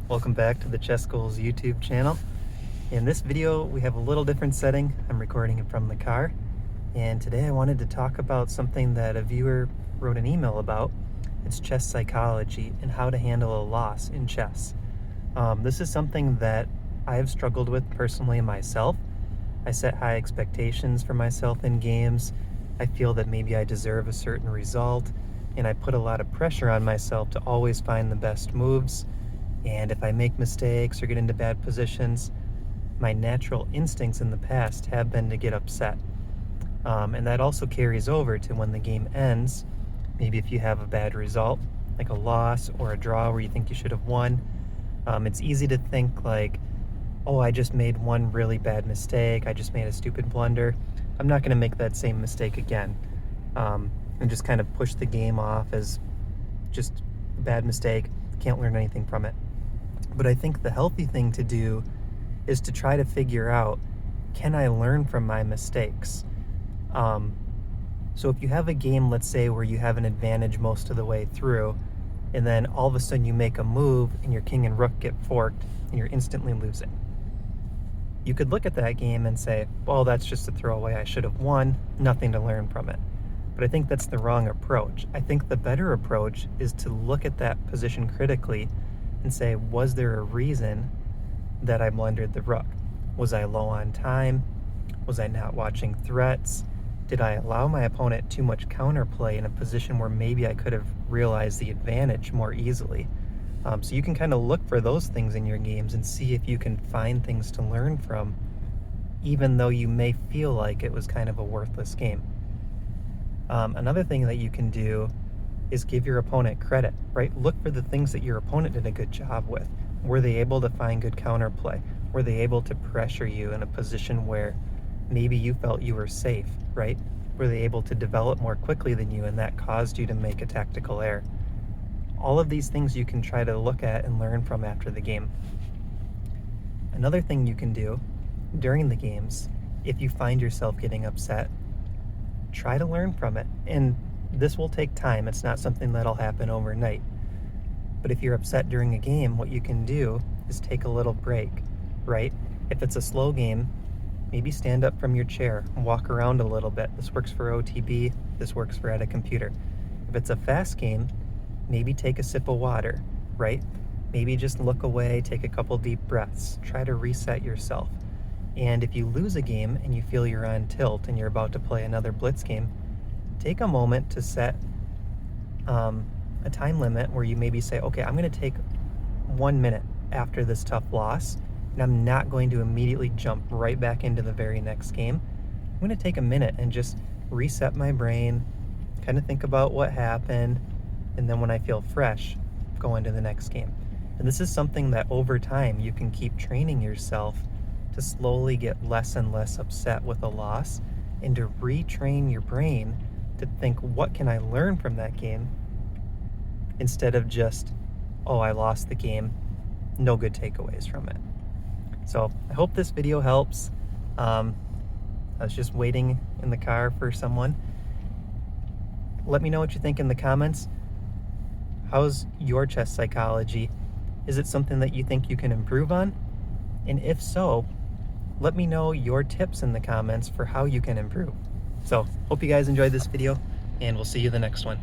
Welcome back to the ChessGoals YouTube channel. In this video, we have a little different setting. I'm recording it from the car. And today I wanted to talk about something that a viewer wrote an email about. It's chess psychology and how to handle a loss in chess. This is something that I have struggled with personally myself. I set high expectations for myself in games. I feel that maybe I deserve a certain result, and I put a lot of pressure on myself to always find the best moves. And if I make mistakes or get into bad positions, my natural instincts in the past have been to get upset. And that also carries over to when the game ends. Maybe if you have a bad result, like a loss or a draw where you think you should have won, it's easy to think like, oh, I just made one really bad mistake. I just made a stupid blunder. I'm not going to make that same mistake again. And just kind of push the game off as just a bad mistake. Can't learn anything from it. But I think the healthy thing to do is to try to figure out, can I learn from my mistakes? So if you have a game, let's say, where you have an advantage most of the way through, and then all of a sudden you make a move and your king and rook get forked and you're instantly losing. You could look at that game and say, well, that's just a throwaway. I should have won, nothing to learn from it. But I think that's the wrong approach. I think the better approach is to look at that position critically and say, was there a reason that I blundered the rook? Was I low on time? Was I not watching threats? Did I allow my opponent too much counterplay in a position where maybe I could have realized the advantage more easily? So you can kind of look for those things in your games and see if you can find things to learn from, even though you may feel like it was kind of a worthless game. Another thing that you can do is give your opponent credit, right? Look for the things that your opponent did a good job with. Were they able to find good counterplay? Were they able to pressure you in a position where maybe you felt you were safe, right? Were they able to develop more quickly than you and that caused you to make a tactical error? All of these things you can try to look at and learn from after the game. Another thing you can do during the games, if you find yourself getting upset, try to learn from it. And this will take time. It's not something that'll happen overnight. But if you're upset during a game, what you can do is take a little break, right? If it's a slow game, maybe stand up from your chair and walk around a little bit. This works for OTB. This works for at a computer. If it's a fast game, maybe take a sip of water, right? Maybe just look away, take a couple deep breaths. Try to reset yourself. And if you lose a game and you feel you're on tilt and you're about to play another blitz game, take a moment to set a time limit where you maybe say, okay, I'm going to take 1 minute after this tough loss, and I'm not going to immediately jump right back into the very next game. I'm going to take a minute and just reset my brain, kind of think about what happened, and then when I feel fresh, go into the next game. And this is something that over time you can keep training yourself to slowly get less and less upset with a loss and to retrain your brain to think, what can I learn from that game? Instead of just, oh, I lost the game, no good takeaways from it. So I hope this video helps. I was just waiting in the car for someone. Let me know what you think in the comments. How's your chess psychology? Is it something that you think you can improve on? And if so, let me know your tips in the comments for how you can improve. So, hope you guys enjoyed this video, and we'll see you in the next one.